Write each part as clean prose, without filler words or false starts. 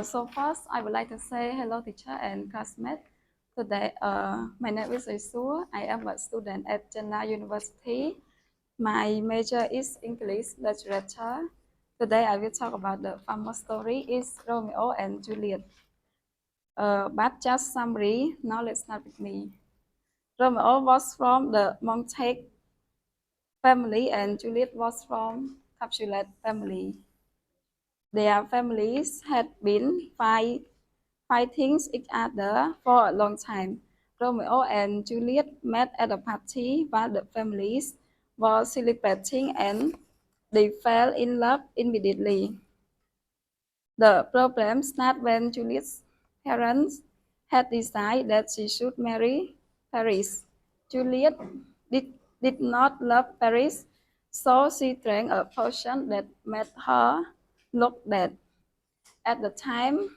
So first, I would like to say hello, teacher and classmates. Today, my name is Isu. I am a student at Jannah University. My major is English literature. Today, I will talk about the famous story is Romeo and Juliet. But just summary, now let's start with me. Romeo was from the Montague family and Juliet was from Capulet family. Their families had been fighting each other for a long time. Romeo and Juliet met at a party while the families were celebrating and they fell in love immediately. The problem started when Juliet's parents had decided that she should marry Paris. Juliet did not love Paris, so she drank a potion that made her look dead. At the time,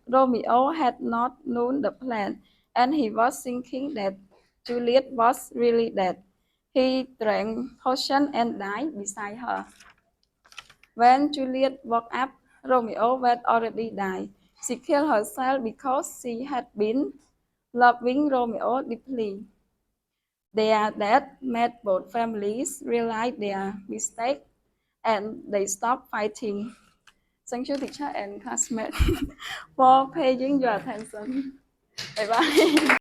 Romeo had not known the plan, and he was thinking that Juliet was really dead. He drank potion and died beside her. When Juliet woke up, Romeo had already died. She killed herself because she had been loving Romeo deeply. Their death made both families realize their mistake and they stopped fighting. Thank you, teacher and classmates, for paying your attention. Bye bye.